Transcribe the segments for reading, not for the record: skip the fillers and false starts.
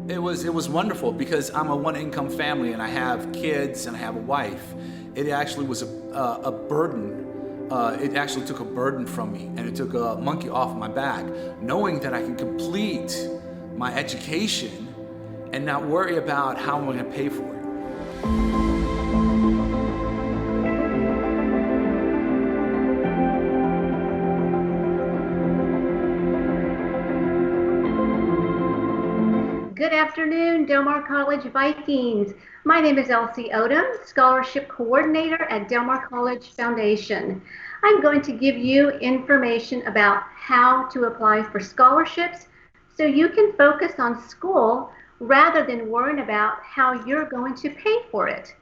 It was wonderful because I'm a one-income family and I have kids and I have a wife. It actually was a burden. It actually took a burden from me and it took a monkey off my back, knowing that I can complete my education and not worry about how I'm going to pay for it. Good afternoon, Del Mar College Vikings. My name is Elsie Odom, Scholarship Coordinator at Del Mar College Foundation. I'm going to give you information about how to apply for scholarships so you can focus on school rather than worrying about how you're going to pay for it.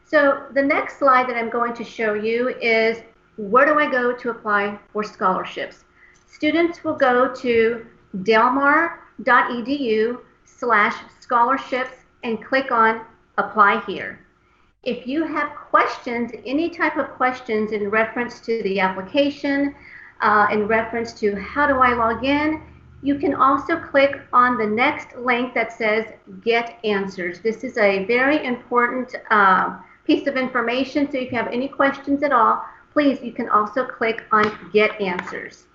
So the next slide that I'm going to show you is where do I go to apply for scholarships. Students will go to delmar.edu/scholarships and click on apply here. If you have questions, any type of questions in reference to the application, in reference to how do I log in, you can also click on the next link that says get answers. This is a very important piece of information, so if you have any questions at all, please, you can also click on get answers.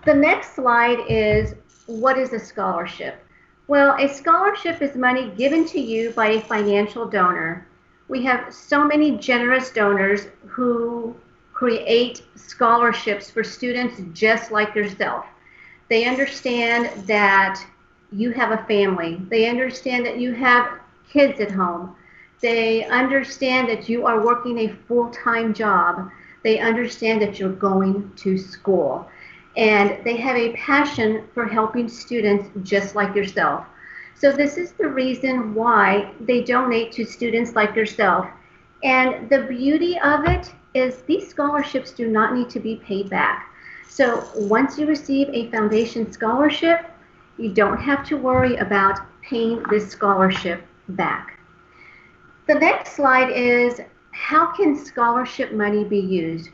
The next slide is what is a scholarship? Well, a scholarship is money given to you by a financial donor. We have so many generous donors who create scholarships for students just like yourself. They understand that you have a family. They understand that you have kids at home. They understand that you are working a full-time job. They understand that you're going to school. And they have a passion for helping students just like yourself. So this is the reason why they donate to students like yourself. And the beauty of it is these scholarships do not need to be paid back. So once you receive a foundation scholarship, you don't have to worry about paying this scholarship back. The next slide is how can scholarship money be used?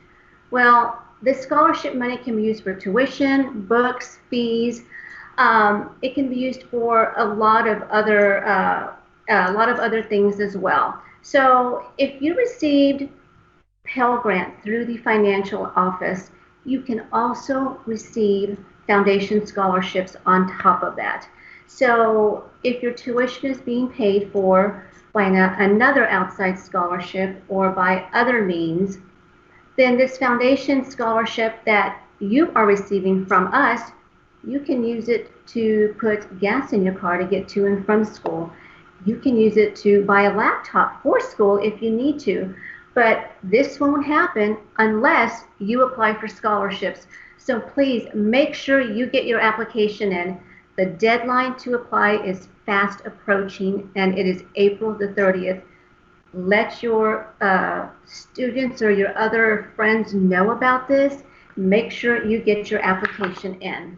Well, this scholarship money can be used for tuition, books, fees. It can be used for a lot of other things as well. So if you received Pell Grant through the financial office, you can also receive foundation scholarships on top of that. So if your tuition is being paid for by another outside scholarship or by other means, then this foundation scholarship that you are receiving from us, you can use it to put gas in your car to get to and from school. You can use it to buy a laptop for school if you need to, but this won't happen unless you apply for scholarships. So please make sure you get your application in. The deadline to apply is fast approaching and it is April the 30th. Let your students or your other friends know about this. Make sure you get your application in.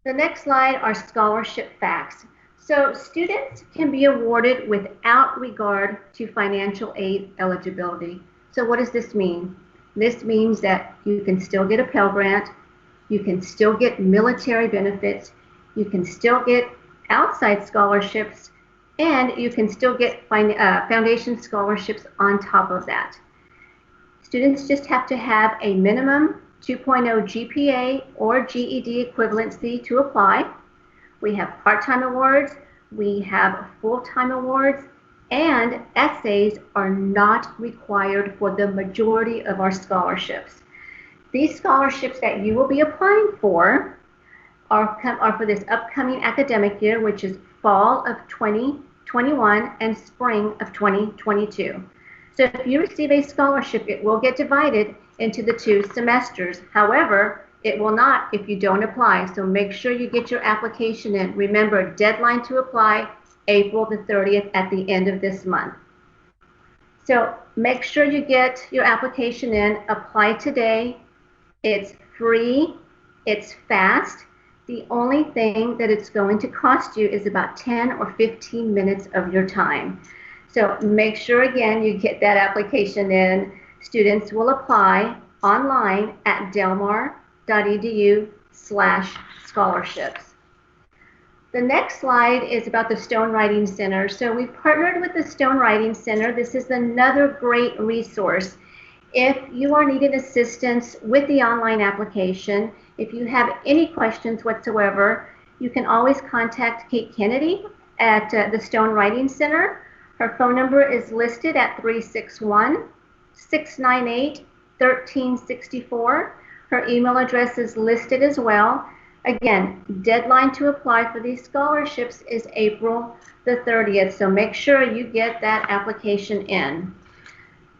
The next slide are scholarship facts. So students can be awarded without regard to financial aid eligibility. So what does this mean? This means that you can still get a Pell Grant, you can still get military benefits, you can still get outside scholarships, and you can still get foundation scholarships on top of that. Students just have to have a minimum 2.0 GPA or GED equivalency to apply. We have part-time awards, we have full-time awards, and essays are not required for the majority of our scholarships. These scholarships that you will be applying for are for this upcoming academic year, which is fall of 2021 and spring of 2022. So if you receive a scholarship, it will get divided into the 2 semesters. However, it will not if you don't apply. So make sure you get your application in. Remember, deadline to apply, April the 30th at the end of this month. So make sure you get your application in, apply today. It's free, it's fast. The only thing that it's going to cost you is about 10 or 15 minutes of your time. So make sure, again, you get that application in. Students will apply online at delmar.edu/scholarships. The next slide is about the Stone Writing Center. So we've partnered with the Stone Writing Center. This is another great resource. If you are needing assistance with the online application, if you have any questions whatsoever, you can always contact Kate Kennedy at the Stone Writing Center. Her phone number is listed at 361-698-1364. Her email address is listed as well. Again, deadline to apply for these scholarships is April the 30th, so make sure you get that application in.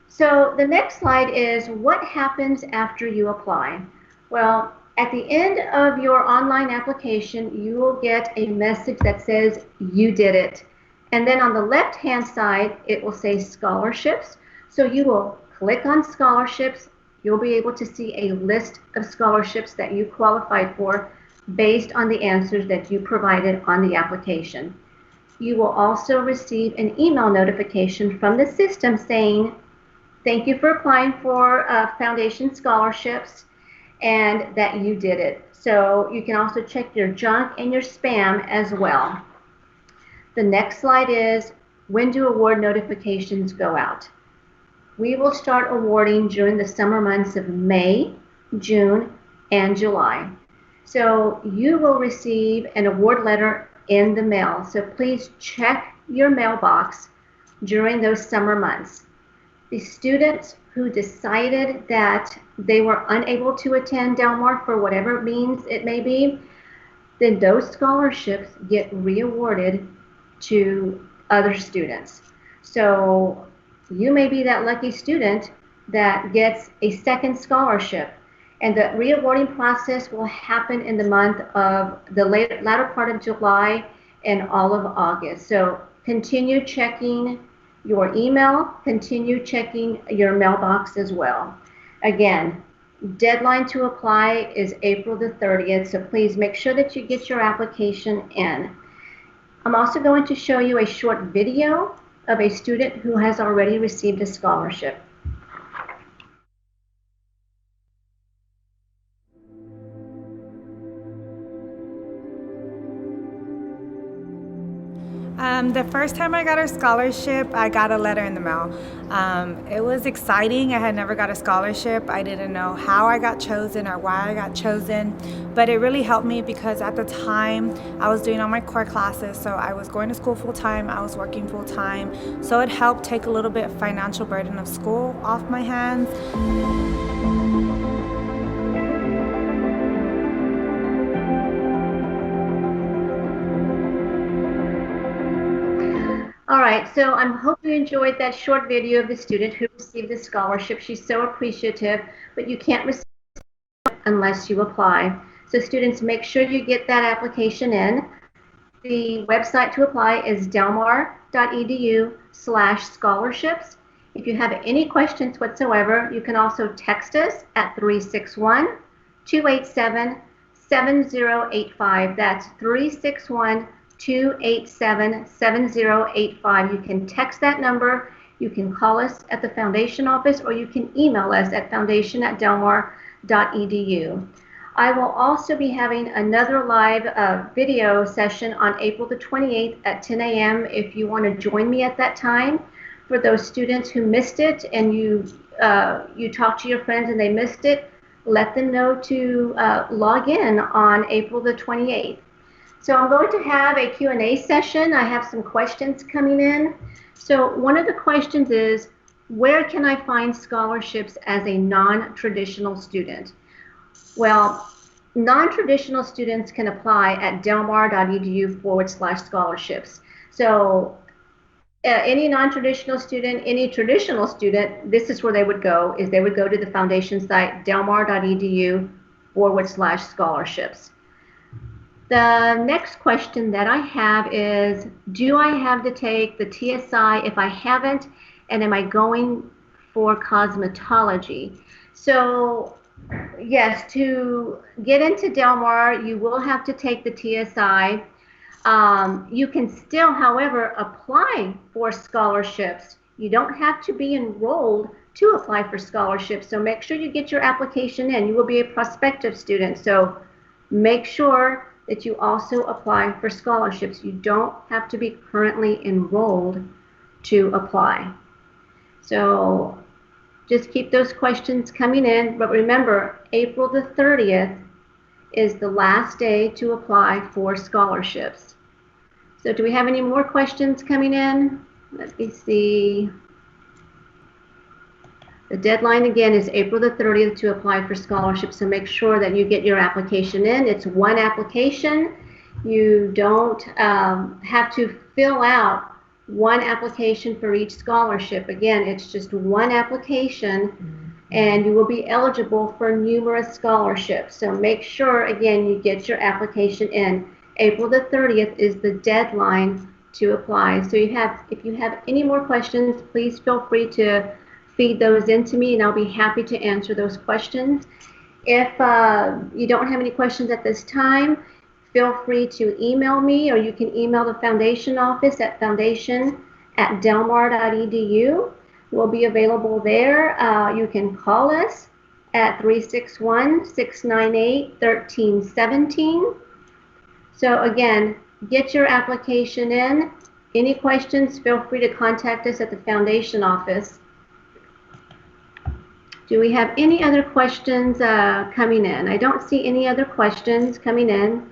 So the next slide is what happens after you apply. Well, at the end of your online application, you will get a message that says you did it. And then on the left-hand side, it will say scholarships. So you will click on scholarships. You'll be able to see a list of scholarships that you qualified for based on the answers that you provided on the application. You will also receive an email notification from the system saying, thank you for applying for foundation scholarships and that you did it. So you can also check your junk and your spam as well. The next slide is, when do award notifications go out? We will start awarding during the summer months of May, June, and July. So you will receive an award letter in the mail. So please check your mailbox during those summer months. The students who decided that they were unable to attend Del Mar for whatever means it may be, then those scholarships get re-awarded to other students. So you may be that lucky student that gets a second scholarship. And the re-awarding process will happen in the month of the latter part of July and all of August. So continue checking your email, continue checking your mailbox as well. Again, deadline to apply is April the 30th, so please make sure that you get your application in. I'm also going to show you a short video of a student who has already received a scholarship. The first time I got a scholarship, I got a letter in the mail. It was exciting. I had never got a scholarship. I didn't know how I got chosen or why I got chosen, but it really helped me because at the time I was doing all my core classes, so I was going to school full time, I was working full time, so it helped take a little bit of financial burden of school off my hands. All right, so I hope you enjoyed that short video of the student who received the scholarship. She's so appreciative, but you can't receive it unless you apply. So students, make sure you get that application in. The website to apply is delmar.edu/scholarships. If you have any questions whatsoever, you can also text us at 361-287-7085. That's 361-287-7085. You can text that number, you can call us at the foundation office, or you can email us at foundation@delmar.edu. I will also be having another live video session on April the 28th at 10 a.m. if you want to join me at that time. For those students who missed it and you talked to your friends and they missed it, let them know to log in on April the 28th. So I'm going to have a Q&A session. I have some questions coming in. So one of the questions is, where can I find scholarships as a non-traditional student? Well, non-traditional students can apply at delmar.edu/scholarships. So any non-traditional student, any traditional student, this is where they would go, is they would go to the foundation site, delmar.edu/scholarships. The next question that I have is, do I have to take the TSI if I haven't, and am I going for cosmetology? So yes, to get into Del Mar, you will have to take the TSI. You can still, however, apply for scholarships. You don't have to be enrolled to apply for scholarships, so make sure you get your application in. You will be a prospective student, so make sure that you also apply for scholarships. You don't have to be currently enrolled to apply. So just keep those questions coming in, but remember, April the 30th is the last day to apply for scholarships. So do we have any more questions coming in? Let me see. The deadline again is April the 30th to apply for scholarships, so make sure that you get your application in. It's one application. You don't have to fill out one application for each scholarship. Again, it's just one application, and you will be eligible for numerous scholarships. So make sure, again, you get your application in. April the 30th is the deadline to apply. So if you have any more questions, please feel free to feed those into me, and I'll be happy to answer those questions. If you don't have any questions at this time, feel free to email me, or you can email the foundation office at foundation@delmar.edu. We'll be available there. You can call us at 361-698-1317. So again, get your application in. Any questions, feel free to contact us at the foundation office. Do we have any other questions coming in? I don't see any other questions coming in.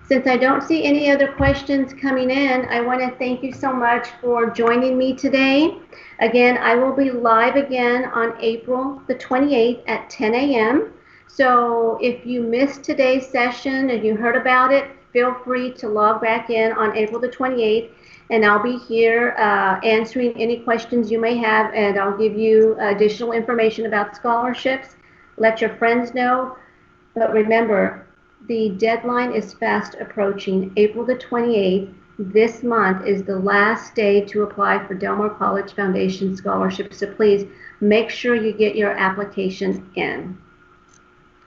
Since I don't see any other questions coming in, I want to thank you so much for joining me today. Again, I will be live again on April the 28th at 10 a.m. So if you missed today's session and you heard about it, feel free to log back in on April the 28th, and I'll be here answering any questions you may have, and I'll give you additional information about scholarships. Let your friends know. But remember, the deadline is fast approaching. April the 28th, this month, is the last day to apply for Del Mar College Foundation scholarships. So please make sure you get your application in.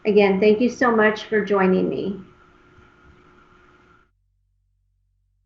Again, thank you so much for joining me.